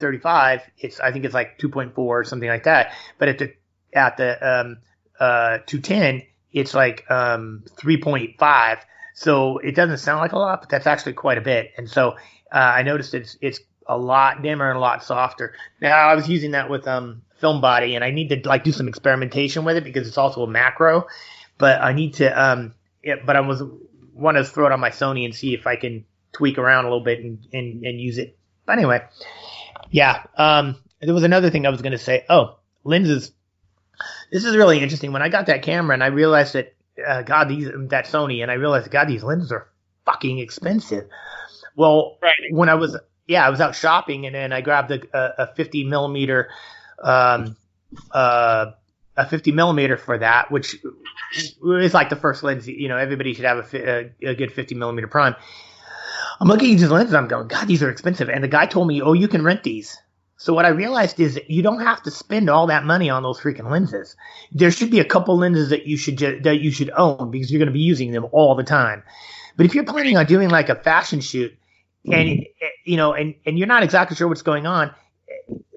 35, I think it's like 2.4 or something like that. But at the 210, it's like 3.5. So it doesn't sound like a lot, but that's actually quite a bit. And so I noticed it's a lot dimmer and a lot softer. Now I was using that with film body, and I need to like do some experimentation with it because it's also a macro. But I need to but I want to throw it on my Sony and see if I can tweak around a little bit and use it. But anyway, yeah. There was another thing I was going to say. Oh, lenses. This is really interesting. When I got that camera and I realized that, that Sony, and I realized, God, these lenses are fucking expensive. Well, right. When I was out shopping, and then I grabbed a 50 millimeter, a 50 millimeter for that, which is like the first lens. Everybody should have a good 50 millimeter prime. I'm looking at these lenses. I'm going, God, these are expensive. And the guy told me, oh, you can rent these. So what I realized is that you don't have to spend all that money on those freaking lenses. There should be a couple lenses that you should own because you're going to be using them all the time. But if you're planning on doing like a fashion shoot, and you're not exactly sure what's going on,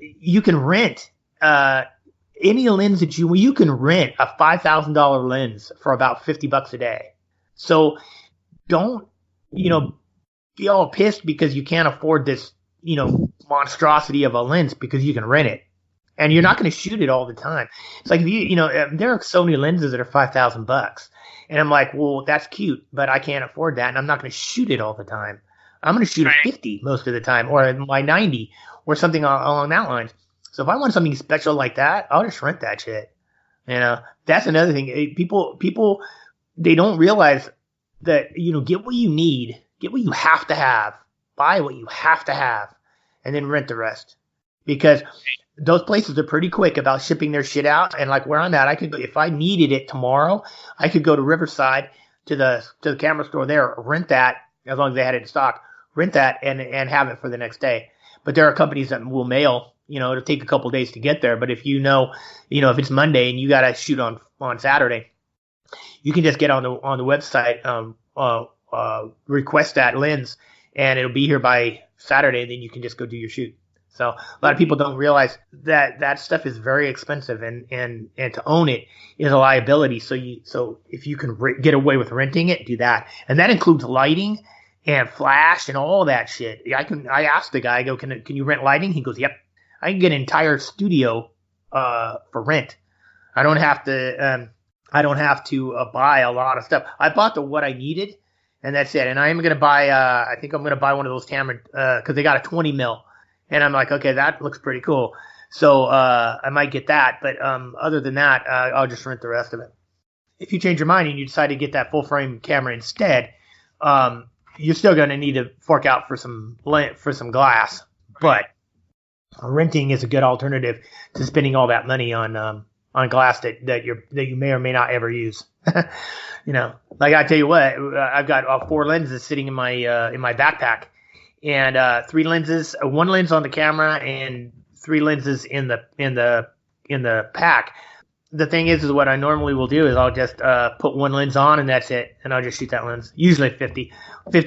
you can rent any lens that you can rent a $5,000 lens for about $50 a day. So don't be all pissed because you can't afford this monstrosity of a lens because you can rent it, and you're not going to shoot it all the time. It's like if there are Sony lenses that are $5,000, and I'm like, well, that's cute, but I can't afford that, and I'm not going to shoot it all the time. I'm going to shoot a 50 most of the time, or my 90, or something along that line. So if I want something special like that, I'll just rent that shit. That's another thing. People they don't realize that get what you need, get what you have to have, buy what you have to have, and then rent the rest. Because those places are pretty quick about shipping their shit out. And like where I'm at, I could go, if I needed it tomorrow, I could go to Riverside to the camera store there, rent that, as long as they had it in stock, rent that and have it for the next day. But there are companies that will mail, it'll take a couple days to get there. But if if it's Monday and you got to shoot on Saturday, you can just get on the website, request that lens, and it'll be here by Saturday, and then you can just go do your shoot. So a lot of people don't realize that stuff is very expensive, and to own it is a liability. So if you can get away with renting it, do that. And that includes lighting and flash and all that shit. I asked the guy, I go, can you rent lighting? He goes, yep. I can get an entire studio for rent. I don't have to buy a lot of stuff. I bought what I needed, and that's it. And I am going to buy, I think I'm going to buy one of those cameras, cause they got a 20 mil. And I'm like, okay, that looks pretty cool. So, I might get that. But, other than that, I'll just rent the rest of it. If you change your mind and you decide to get that full frame camera instead, you're still going to need to fork out for some glass. But renting is a good alternative to spending all that money on glass that you may or may not ever use. Like I tell you what, I've got 4 lenses sitting in my backpack, and 3 lenses, 1 lens on the camera, and 3 lenses in the pack. The thing is what I normally will do is I'll just put 1 lens on, and that's it, and I'll just shoot that lens. Usually 50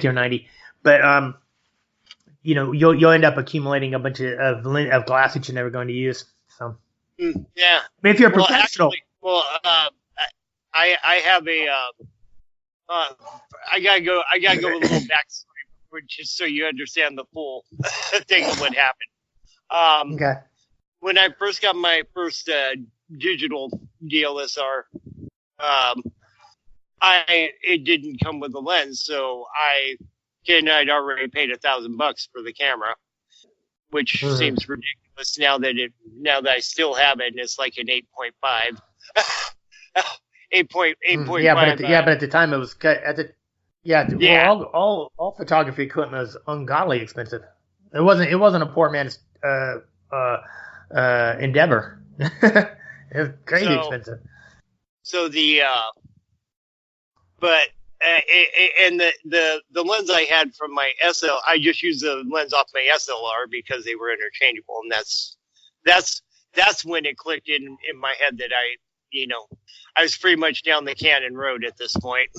or 90, but you'll end up accumulating a bunch of glass that you're never going to use. So yeah, I mean, if you're a professional. I have a I gotta go with a little backstory just so you understand the full thing of what happened. Okay. When I first got my first digital DSLR, it didn't come with a lens, so I'd already paid $1,000 for the camera, which seems ridiculous now that I still have it, and it's like an 8.5. 8.5. Yeah, but at the time it was Well, all photography equipment was ungodly expensive. It wasn't a poor man's endeavor. It was crazy expensive. So and the lens I had from my SL, I just used the lens off my SLR because they were interchangeable, and that's when it clicked in my head that I was pretty much down the Canon road at this point.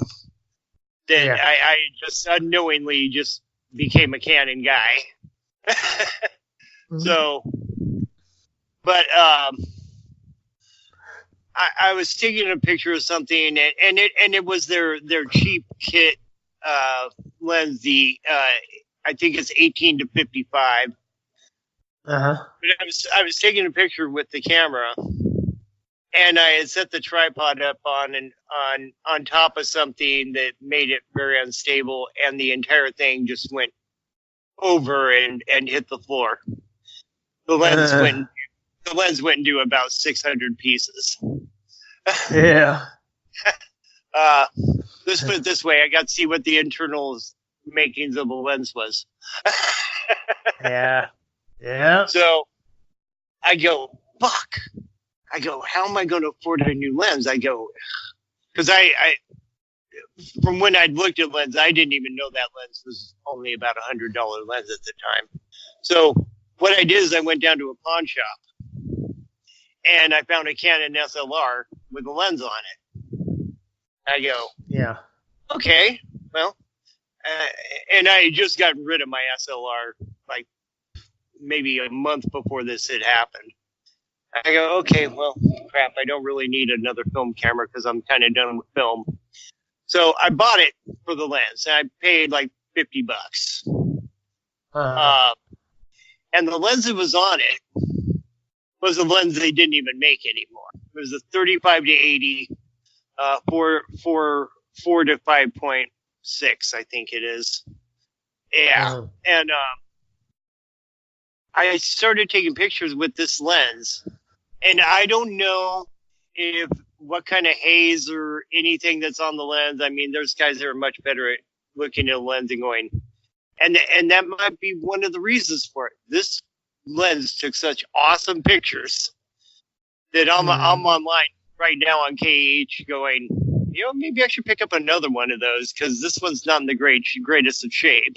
That I just unknowingly just became a Canon guy. So, but I was taking a picture of something, and it was their cheap kit lens. I think it's 18 to 55. Uh-huh. But I was taking a picture with the camera, and I had set the tripod up on top of something that made it very unstable, and the entire thing just went over and hit the floor. The lens went into about 600 pieces. Yeah. Let's put it this way: I got to see what the internal makings of the lens was. Yeah. Yeah. So I go, fuck. I go, how am I going to afford a new lens? I go, because I from when I'd looked at lens, I didn't even know that lens was only about $100 lens at the time. So what I did is I went down to a pawn shop and I found a Canon SLR with a lens on it. I go, yeah, okay, well, and I had just gotten rid of my SLR like maybe a month before this had happened. I go, okay, well, crap, I don't really need another film camera because I'm kind of done with film. So I bought it for the lens, and I paid like $50. And the lens that was on it was a lens they didn't even make anymore. It was a 35 to 80, 4 to 5.6, I think it is. Yeah, and I started taking pictures with this lens. And I don't know if what kind of haze or anything that's on the lens. I mean, there's guys that are much better at looking at a lens and going, and that might be one of the reasons for it. This lens took such awesome pictures that I'm online right now on KH going, maybe I should pick up another one of those because this one's not in the greatest of shape.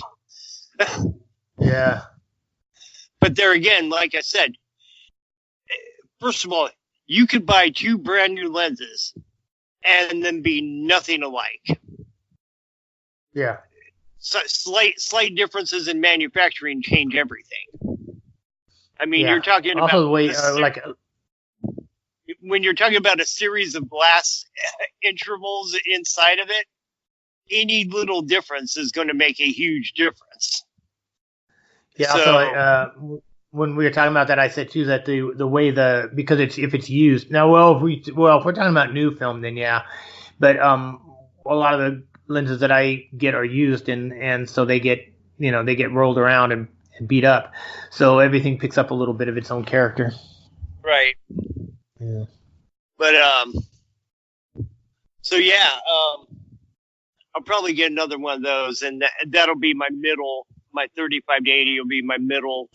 Yeah. But there again, like I said, first of all, you could buy 2 brand new lenses and then be nothing alike. Yeah. So slight differences in manufacturing change everything. I mean, you're talking also about the way, when you're talking about a series of glass intervals inside of it, any little difference is going to make a huge difference. Yeah. So, when we were talking about that, I said too that the way because if it's used now, if we're talking about new film, then yeah, but a lot of the lenses that I get are used and so they get rolled around and beat up, so everything picks up a little bit of its own character. Right. Yeah. But so yeah, I'll probably get another one of those, and that'll be my middle. My 35 to 80 will be my middle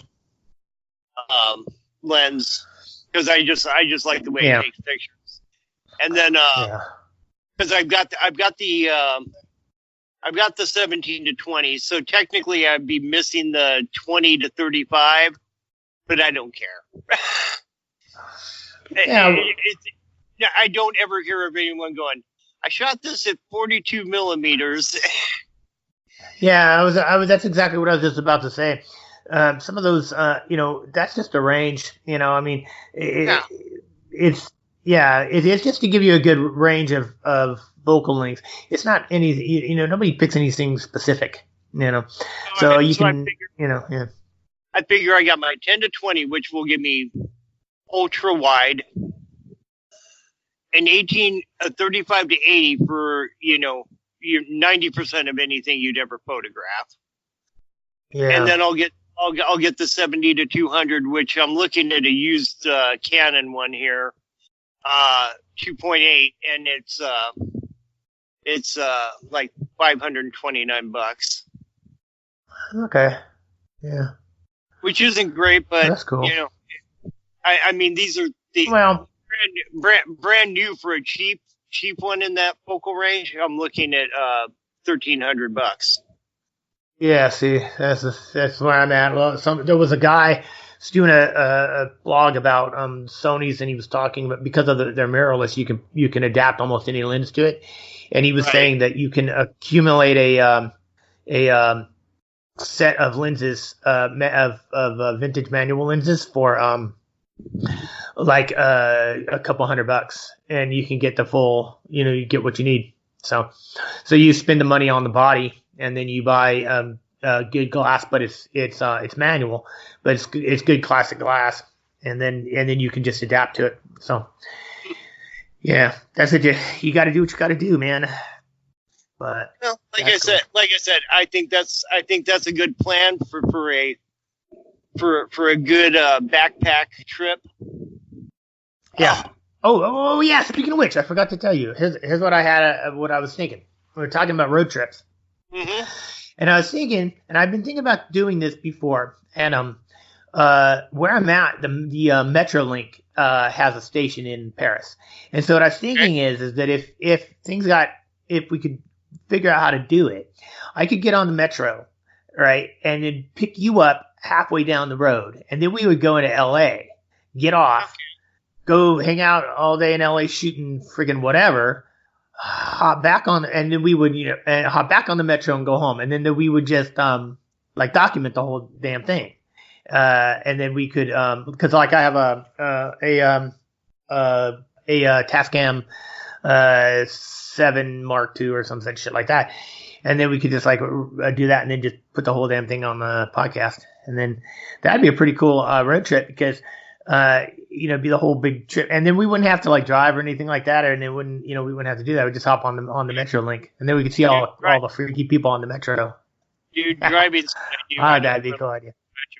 lens because I just like the way it takes pictures. And then because I've got the 17 to 20, so technically I'd be missing the 20 to 35, but I don't care. I don't ever hear of anyone going, I shot this at 42 millimeters. Yeah, that's exactly what I was just about to say. Some of those, that's just a range. I mean, it is just to give you a good range of vocal length. It's not any, nobody picks anything specific, So you can, I figure I got my 10 to 20, which will give me ultra wide, and 35 to 80 for, your 90% of anything you'd ever photograph. Yeah. And then I'll get the 70 to 200, which I'm looking at a used Canon one here, 2.8, and it's like $529. Okay. Yeah. Which isn't great, but that's cool. I mean, these are brand new for a cheap one in that focal range. I'm looking at $1,300. Yeah, see, that's where I'm at. Well, there was a guy doing a blog about Sony's, and he was talking about because of their mirrorless, you can adapt almost any lens to it, and he was saying that you can accumulate a set of lenses, of vintage manual lenses for like a couple $100, and you can get the full. You get what you need. So you spend the money on the body, and then you buy good glass, but it's manual, but it's good classic glass, and then you can just adapt to it. So yeah, that's it. You got to do what you got to do, man. But well, like I said, I think that's a good plan for a good backpack trip. Yeah. Oh yeah. Speaking of which, I forgot to tell you. Here's what I had. What I was thinking. We were talking about road trips. Mm-hmm. And I was thinking, and I've been thinking about doing this before. And where I'm at, the Metrolink has a station in Paris. And so what I was thinking is that if we could figure out how to do it, I could get on the metro, right, and then pick you up halfway down the road, and then we would go into L.A., get off, go hang out all day in L.A. shooting friggin' whatever, hop back on, and then we would hop back on the metro and go home, and then we would just like document the whole damn thing, and then we could because like I have a Tascam 7 Mark II or some such shit like that. And then we could just like do that and then just put the whole damn thing on the podcast. And then that'd be a pretty cool road trip because, it'd be the whole big trip. And then we wouldn't have to like drive or anything like that. And then we wouldn't have to do that. We'd just hop on the Metrolink. And then we could see all the freaky people on the Metro. Dude, driving. That'd be a cool idea.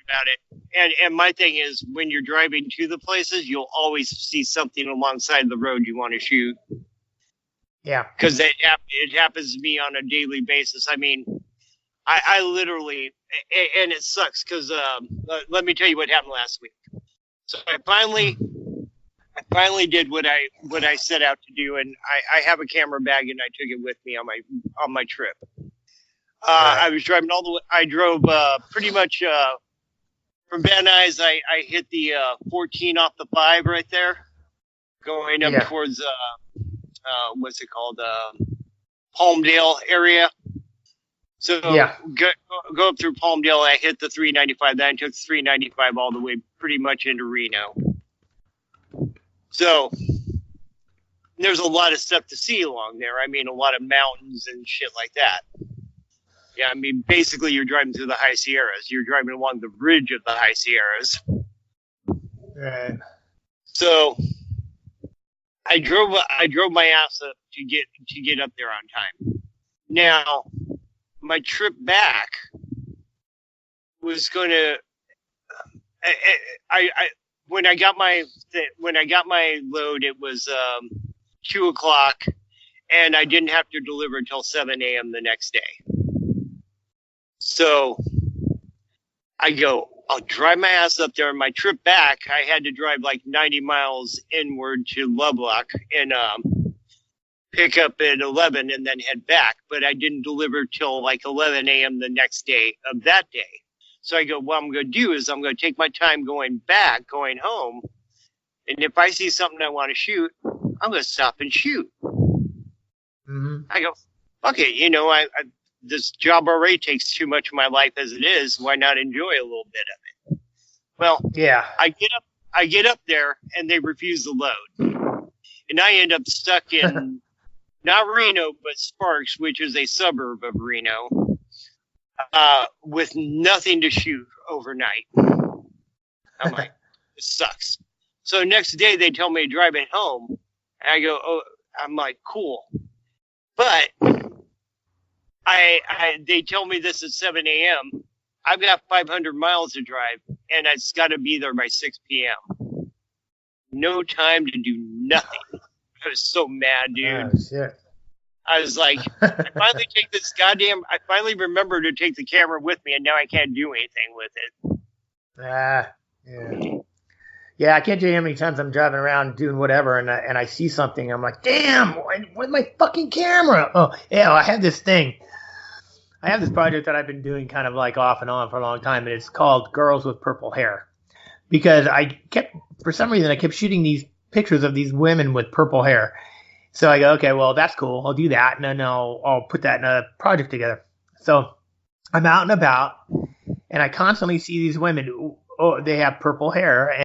About it. And my thing is when you're driving to the places, you'll always see something alongside the road you want to shoot. Yeah. Because it happens to me on a daily basis. I mean, I literally, and it sucks because let me tell you what happened last week. So I finally did what I set out to do, and I have a camera bag and I took it with me on my trip. I was driving all the way. I drove pretty much from Van Nuys. I hit the 14 off the 5 right there, going up towards what's it called? Palmdale area. So go up through Palmdale. I hit the 395. Then I took 395 all the way pretty much into Reno. So there's a lot of stuff to see along there. I mean, a lot of mountains and shit like that. Yeah, I mean, basically you're driving through the High Sierras. You're driving along the ridge of the High Sierras. Right. So I drove my ass up to get up there on time. Now, my trip back was going to. When I got my load, it was 2:00, and I didn't have to deliver until 7 a.m. the next day. So I go, I'll drive my ass up there. On my trip back, I had to drive like 90 miles inward to Lovelock and pick up at 11 and then head back. But I didn't deliver till like 11 a.m. the next day of that day. So I go, what I'm going to do is I'm going to take my time going home. And if I see something I want to shoot, I'm going to stop and shoot. Mm-hmm. I go, okay, I this job already takes too much of my life as it is. Why not enjoy a little bit of it? Well, yeah. I get up there and they refuse the load. And I end up stuck in not Reno, but Sparks, which is a suburb of Reno, with nothing to shoot overnight. I'm like, this sucks. So next day they tell me to drive it home. And I go, oh, I'm like, cool. But they tell me this at 7 a.m. I've got 500 miles to drive, and it's got to be there by 6 p.m. No time to do nothing. I was so mad, dude. Oh, shit. I was like, I finally remembered to take the camera with me, and now I can't do anything with it. Yeah. Yeah, I can't tell you how many times I'm driving around doing whatever, and I see something, I'm like, damn, where's my fucking camera? Oh, yeah, I have this thing. I have this project that I've been doing kind of like off and on for a long time, and it's called Girls with Purple Hair. Because for some reason, I kept shooting these pictures of these women with purple hair. So I go, okay, well, that's cool. I'll do that, and then I'll put that in a project together. So I'm out and about, and I constantly see these women. Oh, they have purple hair,